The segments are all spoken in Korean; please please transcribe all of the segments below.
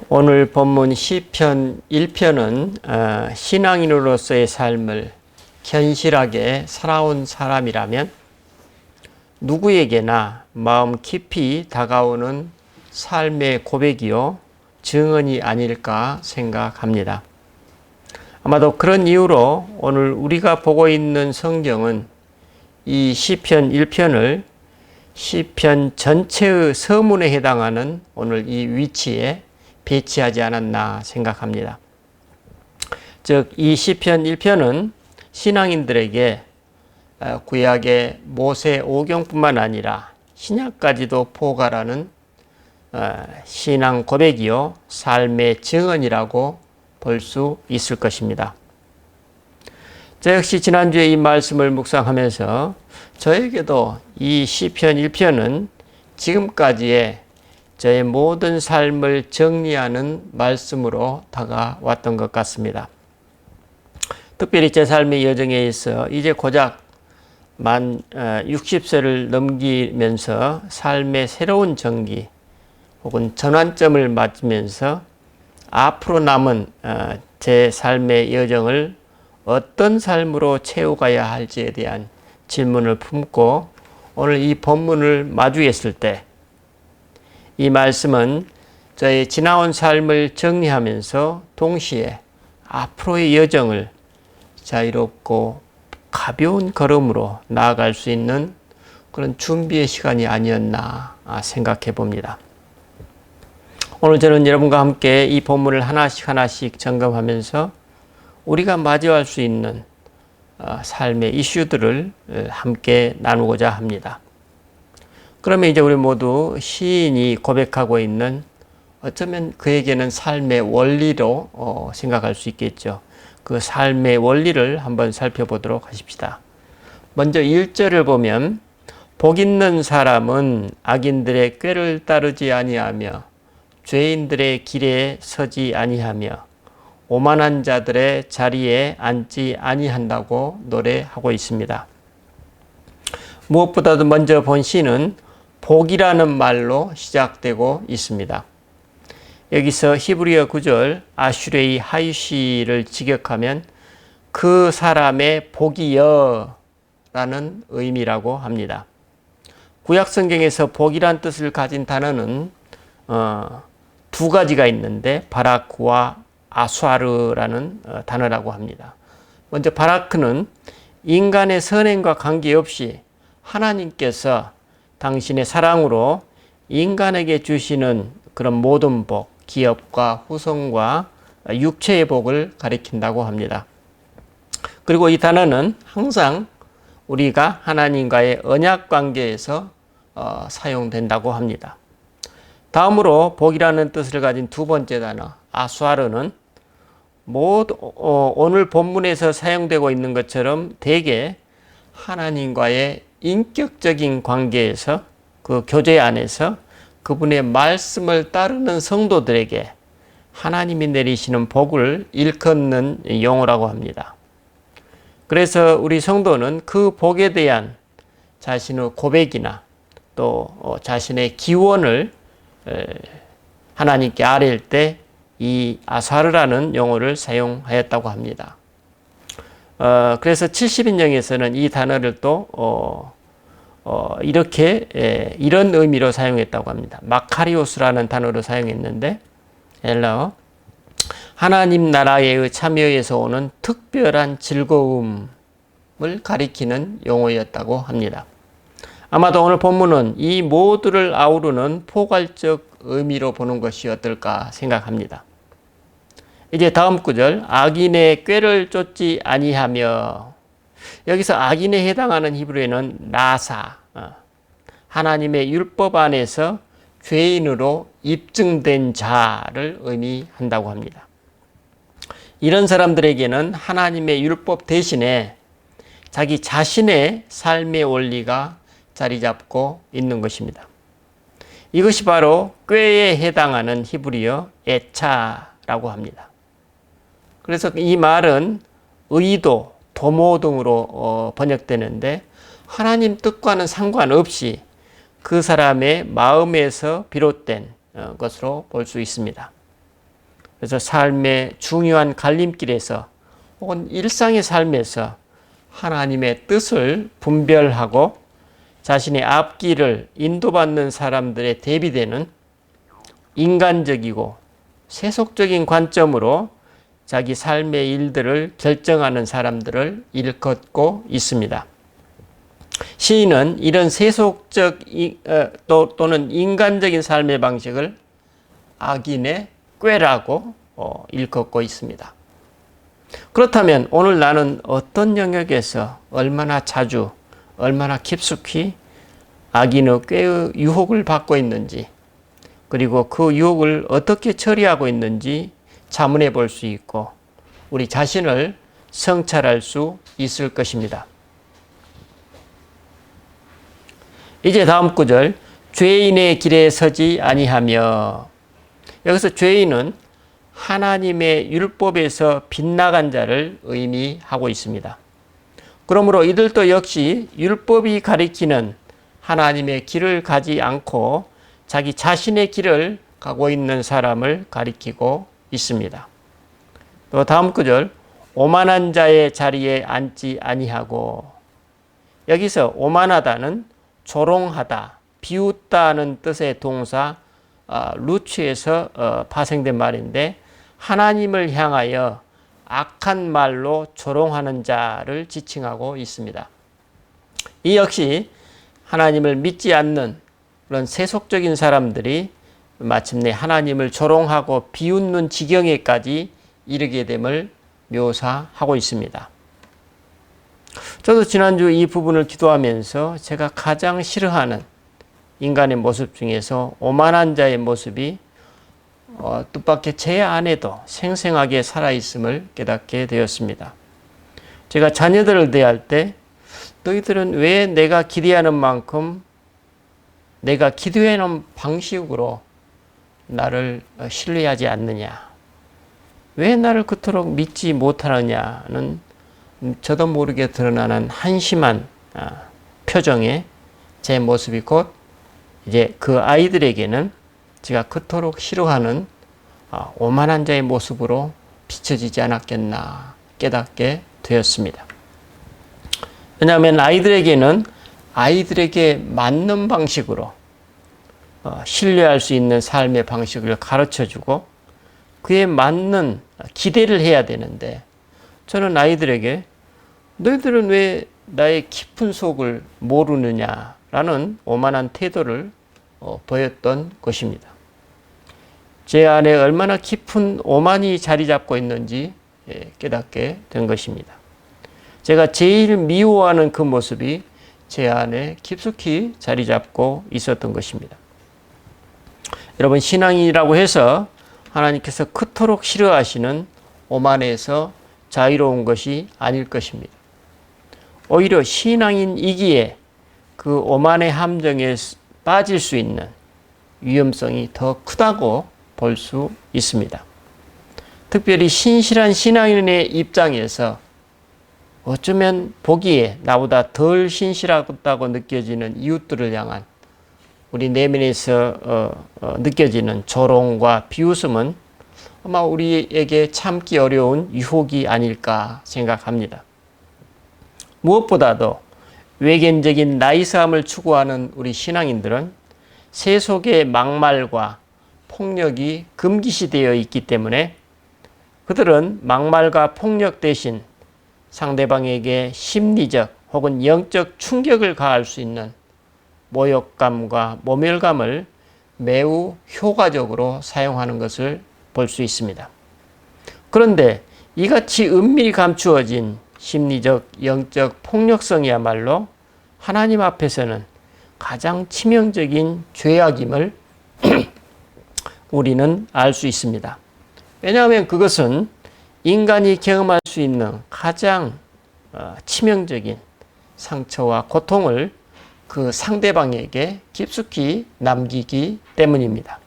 오늘 본문 시편 1편은 신앙인으로서의 삶을 견실하게 살아온 사람이라면 누구에게나 마음 깊이 다가오는 삶의 고백이요 증언이 아닐까 생각합니다. 아마도 그런 이유로 오늘 우리가 보고 있는 성경은 이 시편 1편을 시편 전체의 서문에 해당하는 오늘 이 위치에 배치하지 않았나 생각합니다. 즉, 이 시편 1편은 신앙인들에게 구약의 모세 오경뿐만 아니라 신약까지도 포괄하는 신앙 고백이요 삶의 증언이라고 볼 수 있을 것입니다. 저 역시 지난주에 이 말씀을 묵상하면서 저에게도 이 시편 1편은 지금까지의 저의 모든 삶을 정리하는 말씀으로 다가왔던 것 같습니다. 특별히 제 삶의 여정에 있어 이제 고작 만 60세를 넘기면서 삶의 새로운 전기 혹은 전환점을 맞으면서 앞으로 남은 제 삶의 여정을 어떤 삶으로 채워가야 할지에 대한 질문을 품고 오늘 이 본문을 마주했을 때 이 말씀은 저의 지나온 삶을 정리하면서 동시에 앞으로의 여정을 자유롭고 가벼운 걸음으로 나아갈 수 있는 그런 준비의 시간이 아니었나 생각해 봅니다. 오늘 저는 여러분과 함께 이 본문을 하나씩 점검하면서 우리가 맞이할 수 있는 삶의 이슈들을 함께 나누고자 합니다. 그러면 이제 우리 모두 시인이 고백하고 있는 어쩌면 그에게는 삶의 원리로 생각할 수 있겠죠. 그 삶의 원리를 한번 살펴보도록 하십시다. 먼저 1절을 보면 복 있는 사람은 악인들의 꾀를 따르지 아니하며 죄인들의 길에 서지 아니하며 오만한 자들의 자리에 앉지 아니한다고 노래하고 있습니다. 무엇보다도 먼저 본 시는 복이라는 말로 시작되고 있습니다. 여기서 히브리어 구절 아슈레이 하이시를 직역하면 그 사람의 복이여 라는 의미라고 합니다. 구약 성경에서 복이란 뜻을 가진 단어는 두 가지가 있는데 바라크와 아수아르라는 단어라고 합니다. 먼저 바라크는 인간의 선행과 관계없이 하나님께서 당신의 사랑으로 인간에게 주시는 그런 모든 복, 기업과 후손과 육체의 복을 가리킨다고 합니다. 그리고 이 단어는 항상 우리가 하나님과의 언약 관계에서 사용된다고 합니다. 다음으로 복이라는 뜻을 가진 두 번째 단어 아수아르는 오늘 본문에서 사용되고 있는 것처럼 대개 하나님과의 인격적인 관계에서 그 교제 안에서 그분의 말씀을 따르는 성도들에게 하나님이 내리시는 복을 일컫는 용어라고 합니다. 그래서 우리 성도는 그 복에 대한 자신의 고백이나 또 자신의 기원을 하나님께 아뢰일 때 이 아사르라는 용어를 사용하였다고 합니다. 그래서 70인정에서는 이 단어를 또 이런 의미로 사용했다고 합니다. 마카리오스라는 단어로 사용했는데 헬라어 하나님 나라의 참여에서 오는 특별한 즐거움을 가리키는 용어였다고 합니다. 아마도 오늘 본문은 이 모두를 아우르는 포괄적 의미로 보는 것이 어떨까 생각합니다. 이제 다음 구절 악인의 꾀를 쫓지 아니하며 여기서 악인에 해당하는 히브리어는 나사 하나님의 율법 안에서 죄인으로 입증된 자를 의미한다고 합니다. 이런 사람들에게는 하나님의 율법 대신에 자기 자신의 삶의 원리가 자리 잡고 있는 것입니다. 이것이 바로 꾀에 해당하는 히브리어 에차라고 합니다. 그래서 이 말은 의도, 도모 등으로 번역되는데 하나님 뜻과는 상관없이 그 사람의 마음에서 비롯된 것으로 볼 수 있습니다. 그래서 삶의 중요한 갈림길에서 혹은 일상의 삶에서 하나님의 뜻을 분별하고 자신의 앞길을 인도받는 사람들에 대비되는 인간적이고 세속적인 관점으로 자기 삶의 일들을 결정하는 사람들을 일컫고 있습니다. 시인은 이런 세속적 또는 인간적인 삶의 방식을 악인의 꾀라고 일컫고 있습니다. 그렇다면 오늘 나는 어떤 영역에서 얼마나 자주, 얼마나 깊숙이 악인의 꾀의 유혹을 받고 있는지, 그리고 그 유혹을 어떻게 처리하고 있는지 자문해 볼 수 있고 우리 자신을 성찰할 수 있을 것입니다. 이제 다음 구절, 죄인의 길에 서지 아니하며. 여기서 죄인은 하나님의 율법에서 빗나간 자를 의미하고 있습니다. 그러므로 이들도 역시 율법이 가리키는 하나님의 길을 가지 않고 자기 자신의 길을 가고 있는 사람을 가리키고 있습니다. 또 다음 구절, 오만한 자의 자리에 앉지 아니하고. 여기서 오만하다는 조롱하다, 비웃다는 뜻의 동사 루츠에서 파생된 말인데, 하나님을 향하여 악한 말로 조롱하는 자를 지칭하고 있습니다. 이 역시 하나님을 믿지 않는 그런 세속적인 사람들이 마침내 하나님을 조롱하고 비웃는 지경에까지 이르게 됨을 묘사하고 있습니다. 저도 지난주 이 부분을 기도하면서 제가 가장 싫어하는 인간의 모습 중에서 오만한 자의 모습이 뜻밖의 제 안에도 생생하게 살아있음을 깨닫게 되었습니다. 제가 자녀들을 대할 때 너희들은 왜 내가 기대하는 만큼 내가 기도하는 방식으로 나를 신뢰하지 않느냐, 왜 나를 그토록 믿지 못하느냐는 저도 모르게 드러나는 한심한 표정의 제 모습이 곧 이제 그 아이들에게는 제가 그토록 싫어하는 오만한 자의 모습으로 비춰지지 않았겠나 깨닫게 되었습니다. 왜냐하면 아이들에게는 아이들에게 맞는 방식으로 신뢰할 수 있는 삶의 방식을 가르쳐주고 그에 맞는 기대를 해야 되는데, 저는 아이들에게 너희들은 왜 나의 깊은 속을 모르느냐라는 오만한 태도를 보였던 것입니다. 제 안에 얼마나 깊은 오만이 자리 잡고 있는지 깨닫게 된 것입니다. 제가 제일 미워하는 그 모습이 제 안에 깊숙이 자리 잡고 있었던 것입니다. 여러분, 신앙이라고 해서 하나님께서 그토록 싫어하시는 오만에서 자유로운 것이 아닐 것입니다. 오히려 신앙인이기에 그 오만의 함정에 빠질 수 있는 위험성이 더 크다고 볼 수 있습니다. 특별히 신실한 신앙인의 입장에서 어쩌면 보기에 나보다 덜 신실하다고 느껴지는 이웃들을 향한 우리 내면에서 느껴지는 조롱과 비웃음은 아마 우리에게 참기 어려운 유혹이 아닐까 생각합니다. 무엇보다도 외견적인 나이스함을 추구하는 우리 신앙인들은 세속의 막말과 폭력이 금기시되어 있기 때문에 그들은 막말과 폭력 대신 상대방에게 심리적 혹은 영적 충격을 가할 수 있는 모욕감과 모멸감을 매우 효과적으로 사용하는 것을 볼 수 있습니다. 그런데 이같이 은밀히 감추어진 심리적, 영적 폭력성이야말로 하나님 앞에서는 가장 치명적인 죄악임을 우리는 알 수 있습니다. 왜냐하면 그것은 인간이 경험할 수 있는 가장 치명적인 상처와 고통을 그 상대방에게 깊숙이 남기기 때문입니다.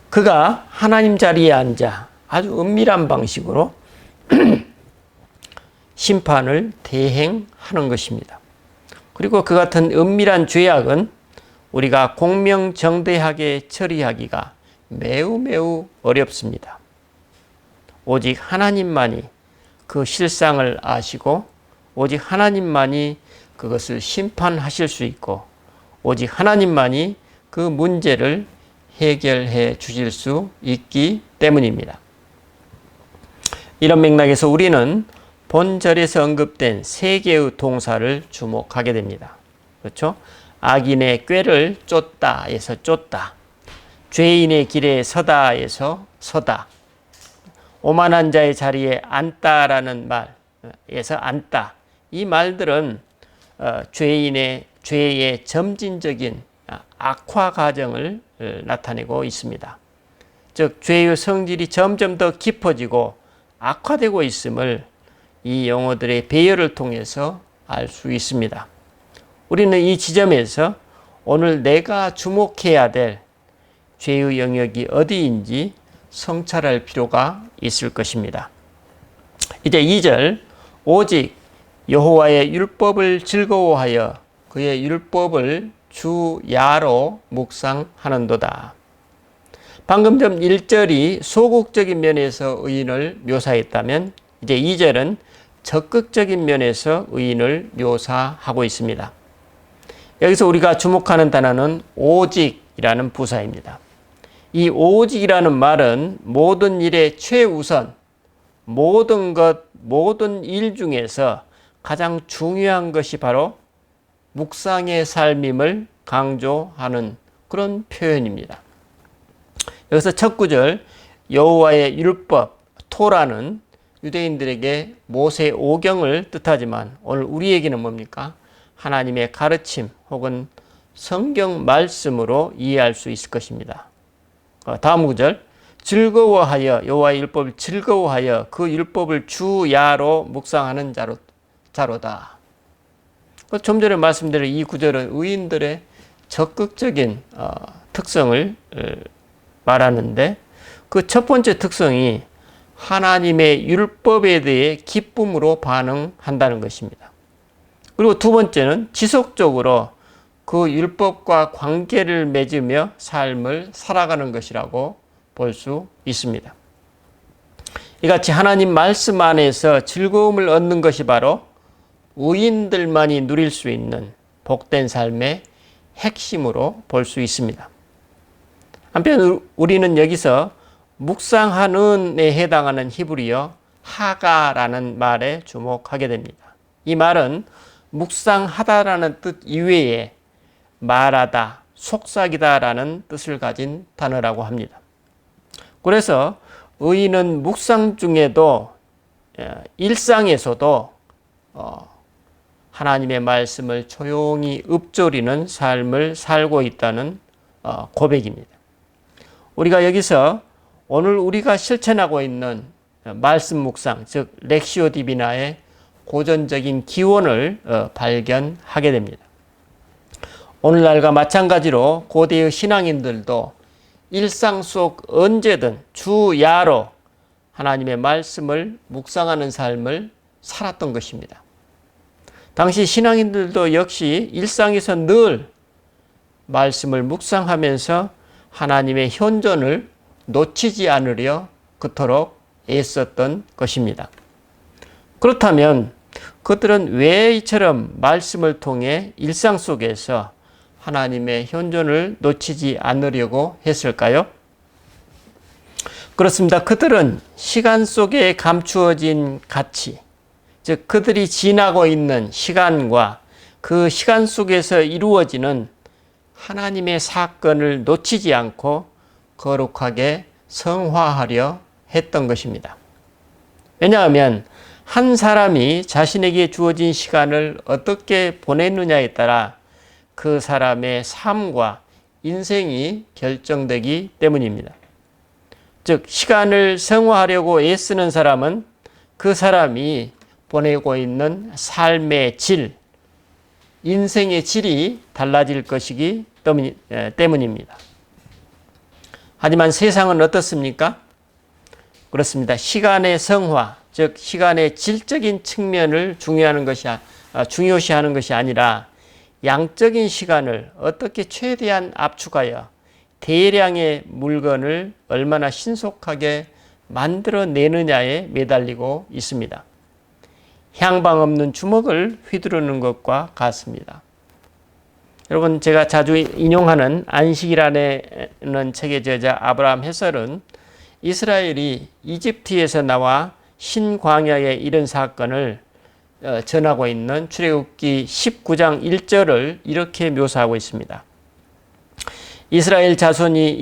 그가 하나님 자리에 앉아 아주 은밀한 방식으로 심판을 대행하는 것입니다. 그리고 그 같은 은밀한 죄악은 우리가 공명정대하게 처리하기가 매우 어렵습니다. 오직 하나님만이 그 실상을 아시고 오직 하나님만이 그것을 심판하실 수 있고 오직 하나님만이 그 문제를 해결해 주실 수 있기 때문입니다. 이런 맥락에서 우리는 본절에서 언급된 세 개의 동사를 주목하게 됩니다. 그렇죠? 악인의 꾀를 쫓다에서 쫓다, 죄인의 길에 서다에서 서다, 오만한 자의 자리에 앉다라는 말에서 앉다. 이 말들은 죄의 점진적인 악화 과정을 나타내고 있습니다. 즉 죄의 성질이 점점 더 깊어지고 악화되고 있음을 이 용어들의 배열을 통해서 알 수 있습니다. 우리는 이 지점에서 오늘 내가 주목해야 될 죄의 영역이 어디인지 성찰할 필요가 있을 것입니다. 이제 2절, 오직 여호와의 율법을 즐거워하여 그의 율법을 주야로 묵상하는도다. 방금 전 1절이 소극적인 면에서 의인을 묘사했다면 이제 2절은 적극적인 면에서 의인을 묘사하고 있습니다. 여기서 우리가 주목하는 단어는 오직이라는 부사입니다. 이 오직이라는 말은 모든 일의 최우선, 모든 일 중에서 가장 중요한 것이 바로 묵상의 삶임을 강조하는 그런 표현입니다. 여기서 첫 구절 여호와의 율법, 토라는 유대인들에게 모세 오경을 뜻하지만 오늘 우리에게는 뭡니까? 하나님의 가르침 혹은 성경 말씀으로 이해할 수 있을 것입니다. 다음 구절, 즐거워하여 여호와의 율법을 즐거워하여 그 율법을 주야로 묵상하는 자로다. 좀 전에 말씀드린 이 구절은 의인들의 적극적인 특성을 말하는데 그 첫 번째 특성이 하나님의 율법에 대해 기쁨으로 반응한다는 것입니다. 그리고 두 번째는 지속적으로 그 율법과 관계를 맺으며 삶을 살아가는 것이라고 볼 수 있습니다. 이같이 하나님 말씀 안에서 즐거움을 얻는 것이 바로 의인들만이 누릴 수 있는 복된 삶의 핵심으로 볼 수 있습니다. 한편 우리는 여기서 묵상하는에 해당하는 히브리어 하가라는 말에 주목하게 됩니다. 이 말은 묵상하다라는 뜻 이외에 말하다, 속삭이다라는 뜻을 가진 단어라고 합니다. 그래서 의인은 묵상 중에도 일상에서도 하나님의 말씀을 조용히 읊조리는 삶을 살고 있다는 고백입니다. 우리가 여기서 오늘 우리가 실천하고 있는 말씀 묵상, 즉 렉시오 디비나의 고전적인 기원을 발견하게 됩니다. 오늘날과 마찬가지로 고대의 신앙인들도 일상 속 언제든 주야로 하나님의 말씀을 묵상하는 삶을 살았던 것입니다. 당시 신앙인들도 역시 일상에서 늘 말씀을 묵상하면서 하나님의 현존을 놓치지 않으려 그토록 애썼던 것입니다. 그렇다면 그들은 왜 이처럼 말씀을 통해 일상 속에서 하나님의 현존을 놓치지 않으려고 했을까요? 그렇습니다. 그들은 시간 속에 감추어진 가치, 즉 그들이 지나고 있는 시간과 그 시간 속에서 이루어지는 하나님의 사건을 놓치지 않고 거룩하게 성화하려 했던 것입니다. 왜냐하면 한 사람이 자신에게 주어진 시간을 어떻게 보냈느냐에 따라 그 사람의 삶과 인생이 결정되기 때문입니다. 즉 시간을 성화하려고 애쓰는 사람은 그 사람이 보내고 있는 삶의 질, 인생의 질이 달라질 것이기 때문입니다. 하지만 세상은 어떻습니까? 그렇습니다. 시간의 성화, 즉 시간의 질적인 측면을 중요시하는 것이 아니라 양적인 시간을 어떻게 최대한 압축하여 대량의 물건을 얼마나 신속하게 만들어내느냐에 매달리고 있습니다. 향방 없는 주먹을 휘두르는 것과 같습니다. 여러분, 제가 자주 인용하는 안식이라는 책의 저자 아브라함 해설은 이스라엘이 이집트에서 나와 신광야에 이른 사건을 전하고 있는 출애굽기 19장 1절을 이렇게 묘사하고 있습니다. 이스라엘 자손이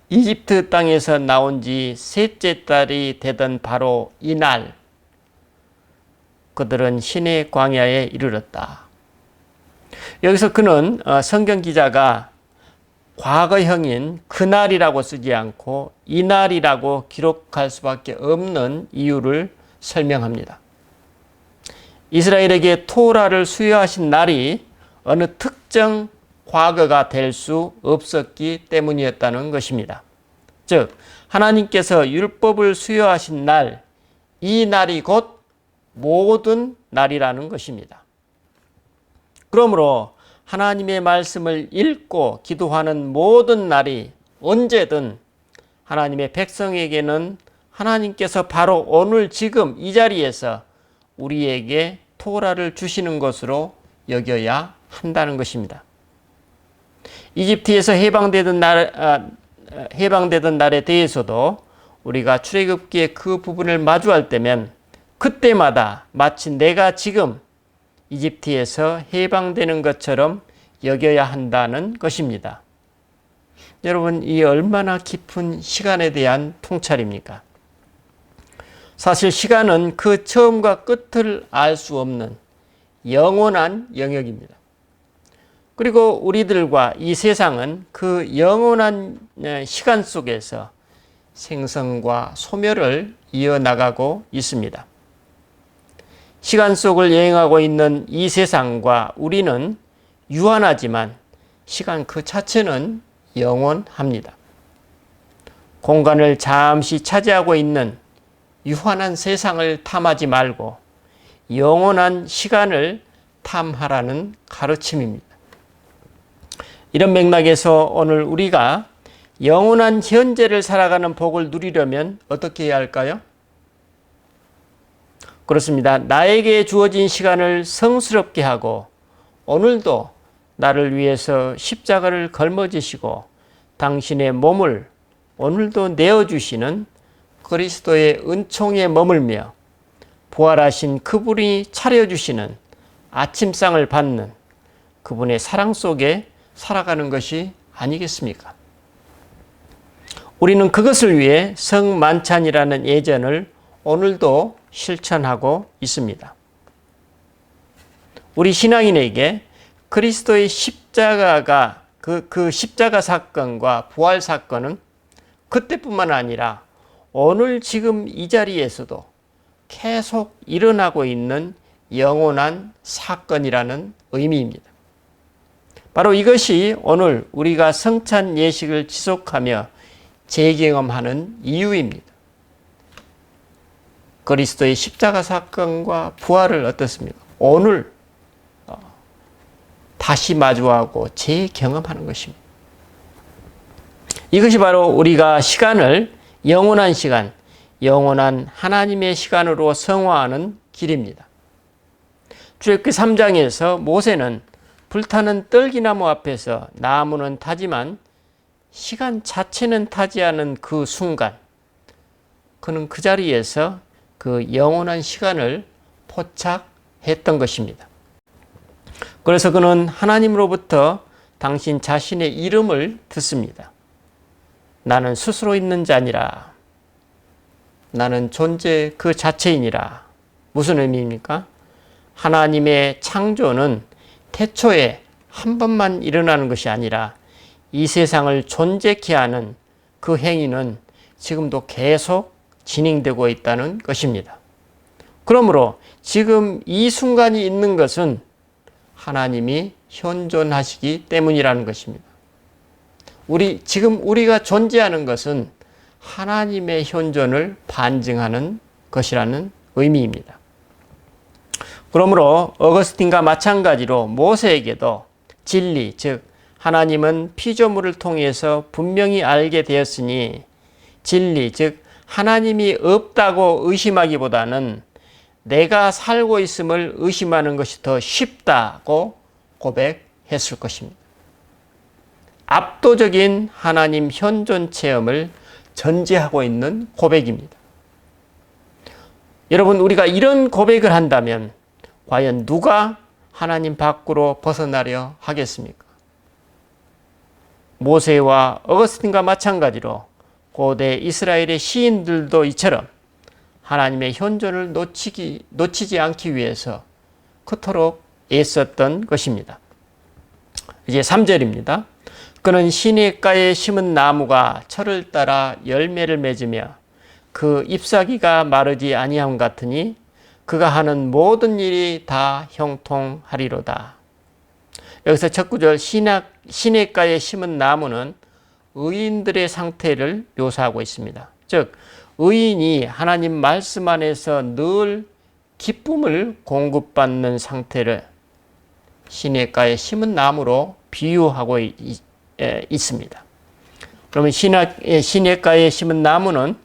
이집트 땅에서 나온 지 셋째 달이 되던 바로 이날 그들은 신의 광야에 이르렀다. 여기서 그는 성경 기자가 과거형인 그날이라고 쓰지 않고 이날이라고 기록할 수밖에 없는 이유를 설명합니다. 이스라엘에게 토라를 수여하신 날이 어느 특정 과거가 될 수 없었기 때문이었다는 것입니다. 즉, 하나님께서 율법을 수여하신 날, 이 날이 곧 모든 날이라는 것입니다. 그러므로 하나님의 말씀을 읽고 기도하는 모든 날이 언제든 하나님의 백성에게는 하나님께서 바로 오늘 지금 이 자리에서 우리에게 토라를 주시는 것으로 여겨야 한다는 것입니다. 이집트에서 해방되던 날에 대해서도 우리가 출애굽기의 그 부분을 마주할 때면 그때마다 마치 내가 지금 이집트에서 해방되는 것처럼 여겨야 한다는 것입니다. 여러분, 이 얼마나 깊은 시간에 대한 통찰입니까? 사실 시간은 그 처음과 끝을 알 수 없는 영원한 영역입니다. 그리고 우리들과 이 세상은 그 영원한 시간 속에서 생성과 소멸을 이어나가고 있습니다. 시간 속을 여행하고 있는 이 세상과 우리는 유한하지만 시간 그 자체는 영원합니다. 공간을 잠시 차지하고 있는 유한한 세상을 탐하지 말고 영원한 시간을 탐하라는 가르침입니다. 이런 맥락에서 오늘 우리가 영원한 현재를 살아가는 복을 누리려면 어떻게 해야 할까요? 그렇습니다. 나에게 주어진 시간을 성스럽게 하고 오늘도 나를 위해서 십자가를 걸머지시고 당신의 몸을 오늘도 내어주시는 그리스도의 은총에 머물며 부활하신 그분이 차려주시는 아침상을 받는 그분의 사랑 속에 살아가는 것이 아니겠습니까? 우리는 그것을 위해 성만찬이라는 예전을 오늘도 실천하고 있습니다. 우리 신앙인에게 그리스도의 십자가가 그 십자가 사건과 부활 사건은 그때뿐만 아니라 오늘 지금 이 자리에서도 계속 일어나고 있는 영원한 사건이라는 의미입니다. 바로 이것이 오늘 우리가 성찬 예식을 지속하며 재경험하는 이유입니다. 그리스도의 십자가 사건과 부활을 어떻습니까? 오늘 다시 마주하고 재경험하는 것입니다. 이것이 바로 우리가 시간을 영원한 시간, 영원한 하나님의 시간으로 성화하는 길입니다. 출애굽기 3장에서 모세는 불타는 떨기나무 앞에서 나무는 타지만 시간 자체는 타지 않은 그 순간 그는 그 자리에서 그 영원한 시간을 포착했던 것입니다. 그래서 그는 하나님으로부터 당신 자신의 이름을 듣습니다. 나는 스스로 있는 자니라. 나는 존재 그 자체이니라. 무슨 의미입니까? 하나님의 창조는 태초에 한 번만 일어나는 것이 아니라 이 세상을 존재케 하는 그 행위는 지금도 계속 진행되고 있다는 것입니다. 그러므로 지금 이 순간이 있는 것은 하나님이 현존하시기 때문이라는 것입니다. 지금 우리가 존재하는 것은 하나님의 현존을 반증하는 것이라는 의미입니다. 그러므로 어거스틴과 마찬가지로 모세에게도 진리, 즉 하나님은 피조물을 통해서 분명히 알게 되었으니 진리, 즉 하나님이 없다고 의심하기보다는 내가 살고 있음을 의심하는 것이 더 쉽다고 고백했을 것입니다. 압도적인 하나님 현존 체험을 전제하고 있는 고백입니다. 여러분, 우리가 이런 고백을 한다면 과연 누가 하나님 밖으로 벗어나려 하겠습니까? 모세와 어거스틴과 마찬가지로 고대 이스라엘의 시인들도 이처럼 하나님의 현존을 놓치지 않기 위해서 그토록 애썼던 것입니다. 이제 3절입니다. 그는 시냇가에 심은 나무가 철을 따라 열매를 맺으며 그 잎사귀가 마르지 아니함 같으니 그가 하는 모든 일이 다 형통하리로다. 여기서 첫 구절 시냇가에 심은 나무는 의인들의 상태를 묘사하고 있습니다. 즉 의인이 하나님 말씀 안에서 늘 기쁨을 공급받는 상태를 시냇가에 심은 나무로 비유하고 있습니다. 그러면 시냇가에 심은 나무는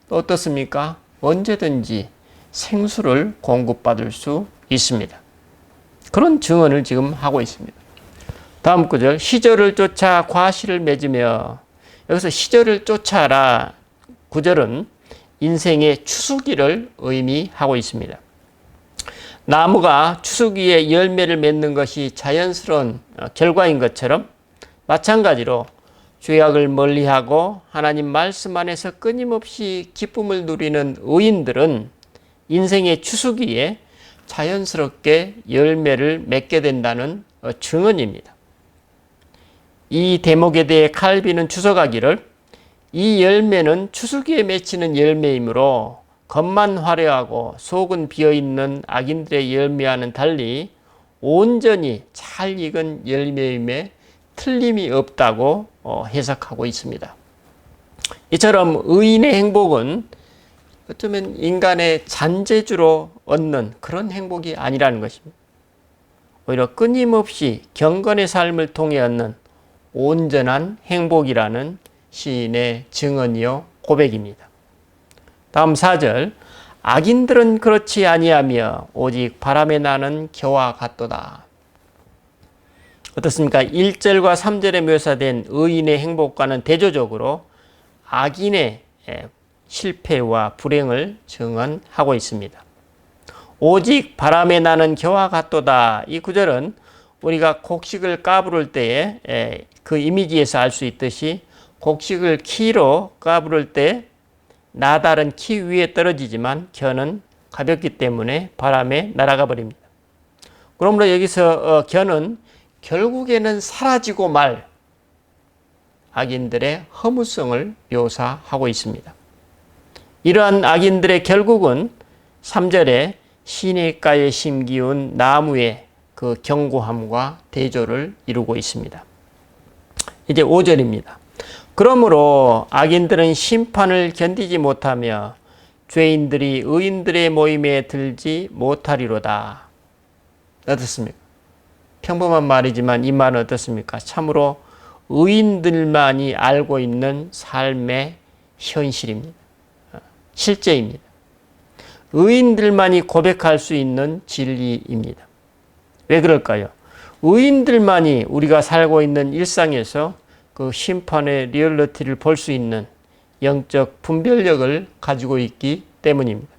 어떻습니까? 언제든지 생수를 공급받을 수 있습니다. 그런 증언을 지금 하고 있습니다. 다음 구절, 시절을 쫓아 과실을 맺으며, 여기서 시절을 쫓아라 구절은 인생의 추수기를 의미하고 있습니다. 나무가 추수기에 열매를 맺는 것이 자연스러운 결과인 것처럼 마찬가지로 죄악을 멀리하고 하나님 말씀 안에서 끊임없이 기쁨을 누리는 의인들은 인생의 추수기에 자연스럽게 열매를 맺게 된다는 증언입니다. 이 대목에 대해 칼빈은 주석하기를 이 열매는 추수기에 맺히는 열매이므로 겉만 화려하고 속은 비어있는 악인들의 열매와는 달리 온전히 잘 익은 열매임에 틀림이 없다고 해석하고 있습니다. 이처럼 의인의 행복은 어쩌면 인간의 잔재주로 얻는 그런 행복이 아니라는 것입니다. 오히려 끊임없이 경건의 삶을 통해 얻는 온전한 행복이라는 시인의 증언이요 고백입니다. 다음 4절, 악인들은 그렇지 아니하며 오직 바람에 나는 겨와 같도다. 어떻습니까? 1절과 3절에 묘사된 의인의 행복과는 대조적으로 악인의 실패와 불행을 증언하고 있습니다. 오직 바람에 나는 겨와 같도다. 이 구절은 우리가 곡식을 까부를 때에 그 이미지에서 알 수 있듯이 곡식을 키로 까부를 때 나달은 키 위에 떨어지지만 겨는 가볍기 때문에 바람에 날아가 버립니다. 그러므로 여기서 겨는 결국에는 사라지고 말 악인들의 허무성을 묘사하고 있습니다. 이러한 악인들의 결국은 3절에 시냇가에 심기운 나무의 그 견고함과 대조를 이루고 있습니다. 이제 5절입니다. 그러므로 악인들은 심판을 견디지 못하며 죄인들이 의인들의 모임에 들지 못하리로다. 어떻습니까? 평범한 말이지만 이 말은 어떻습니까? 참으로 의인들만이 알고 있는 삶의 현실입니다. 실제입니다. 의인들만이 고백할 수 있는 진리입니다. 왜 그럴까요? 의인들만이 우리가 살고 있는 일상에서 그 심판의 리얼리티를 볼 수 있는 영적 분별력을 가지고 있기 때문입니다.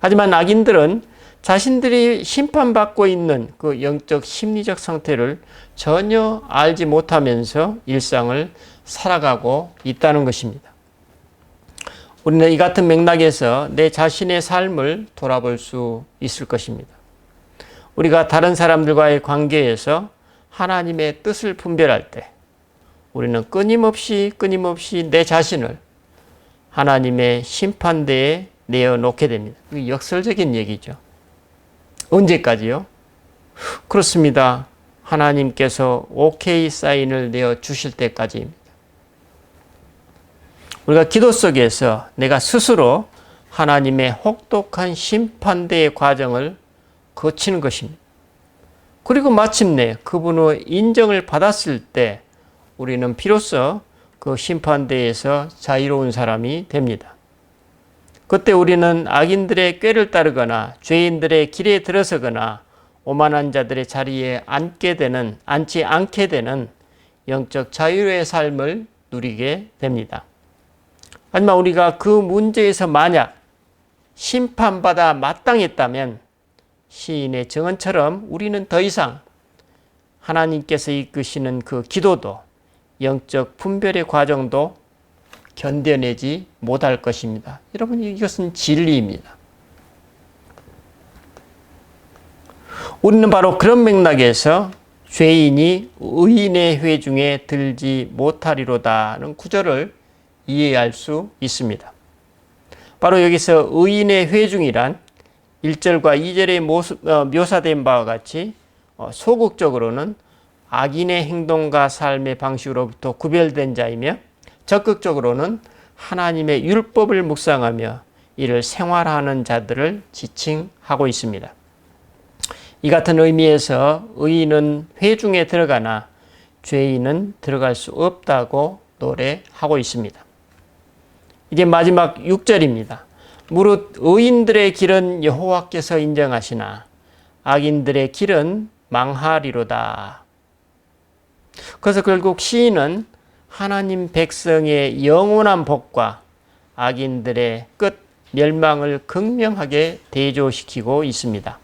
하지만 악인들은 자신들이 심판받고 있는 그 영적 심리적 상태를 전혀 알지 못하면서 일상을 살아가고 있다는 것입니다. 우리는 이 같은 맥락에서 내 자신의 삶을 돌아볼 수 있을 것입니다. 우리가 다른 사람들과의 관계에서 하나님의 뜻을 분별할 때 우리는 끊임없이 내 자신을 하나님의 심판대에 내어놓게 됩니다. 이게 역설적인 얘기죠. 언제까지요? 그렇습니다. 하나님께서 오케이 사인을 내어주실 때까지입니다. 우리가 기도 속에서 내가 스스로 하나님의 혹독한 심판대의 과정을 거치는 것입니다. 그리고 마침내 그분의 인정을 받았을 때 우리는 비로소 그 심판대에서 자유로운 사람이 됩니다. 그때 우리는 악인들의 꾀를 따르거나 죄인들의 길에 들어서거나 오만한 자들의 자리에 앉지 않게 되는 영적 자유의 삶을 누리게 됩니다. 하지만 우리가 그 문제에서 만약 심판받아 마땅했다면 시인의 증언처럼 우리는 더 이상 하나님께서 이끄시는 그 기도도 영적 분별의 과정도 견뎌내지 못할 것입니다. 여러분, 이것은 진리입니다. 우리는 바로 그런 맥락에서 죄인이 의인의 회중에 들지 못하리로다는 구절을 이해할 수 있습니다. 바로 여기서 의인의 회중이란 1절과 2절에 묘사된 바와 같이 소극적으로는 악인의 행동과 삶의 방식으로부터 구별된 자이며 적극적으로는 하나님의 율법을 묵상하며 이를 생활하는 자들을 지칭하고 있습니다. 이 같은 의미에서 의인은 회중에 들어가나 죄인은 들어갈 수 없다고 노래하고 있습니다. 이제 마지막 6절입니다. 무릇 의인들의 길은 여호와께서 인정하시나 악인들의 길은 망하리로다. 그래서 결국 시인은 하나님 백성의 영원한 복과 악인들의 끝 멸망을 극명하게 대조시키고 있습니다.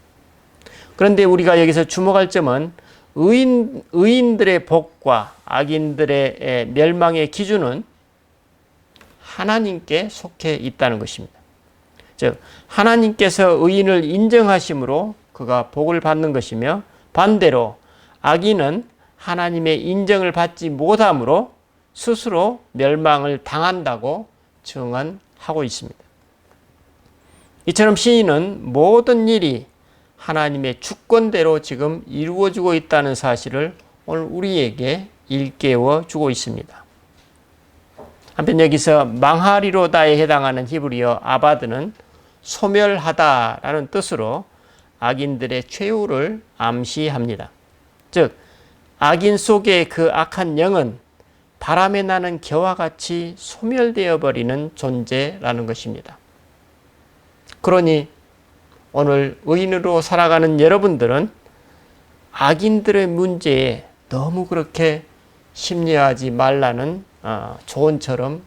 그런데 우리가 여기서 주목할 점은 의인들의 복과 악인들의 멸망의 기준은 하나님께 속해 있다는 것입니다. 즉 하나님께서 의인을 인정하심으로 그가 복을 받는 것이며 반대로 악인은 하나님의 인정을 받지 못함으로 스스로 멸망을 당한다고 증언하고 있습니다. 이처럼 시인은 모든 일이 하나님의 주권대로 지금 이루어지고 있다는 사실을 오늘 우리에게 일깨워 주고 있습니다. 한편 여기서 망하리로다에 해당하는 히브리어 아바드는 소멸하다라는 뜻으로 악인들의 최후를 암시합니다. 즉 악인 속의 그 악한 영은 바람에 나는 겨와 같이 소멸되어 버리는 존재라는 것입니다. 그러니 오늘 의인으로 살아가는 여러분들은 악인들의 문제에 너무 그렇게 심려하지 말라는 조언처럼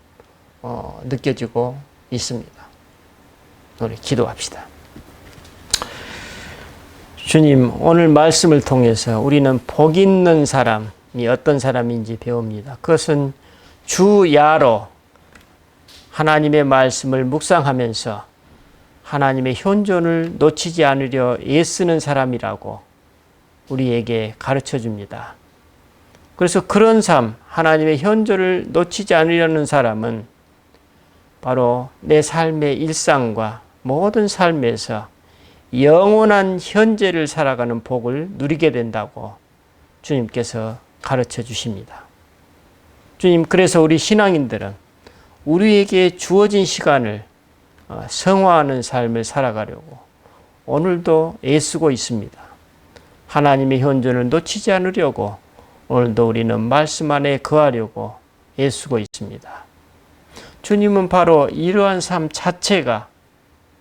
느껴지고 있습니다. 우리 기도합시다. 주님, 오늘 말씀을 통해서 우리는 복 있는 사람이 어떤 사람인지 배웁니다. 그것은 주야로 하나님의 말씀을 묵상하면서 하나님의 현존을 놓치지 않으려 애쓰는 사람이라고 우리에게 가르쳐 줍니다. 그래서 그런 삶, 하나님의 현존을 놓치지 않으려는 사람은 바로 내 삶의 일상과 모든 삶에서 영원한 현재를 살아가는 복을 누리게 된다고 주님께서 가르쳐 주십니다. 주님, 그래서 우리 신앙인들은 우리에게 주어진 시간을 성화하는 삶을 살아가려고 오늘도 애쓰고 있습니다. 하나님의 현존을 놓치지 않으려고 오늘도 우리는 말씀 안에 거하려고 애쓰고 있습니다. 주님은 바로 이러한 삶 자체가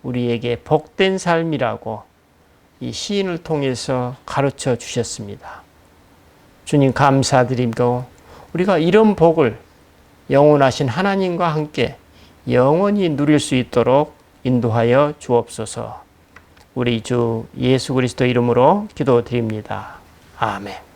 우리에게 복된 삶이라고 이 시인을 통해서 가르쳐 주셨습니다. 주님 감사드리고 우리가 이런 복을 영원하신 하나님과 함께 영원히 누릴 수 있도록 인도하여 주옵소서. 우리 주 예수 그리스도 이름으로 기도드립니다. 아멘.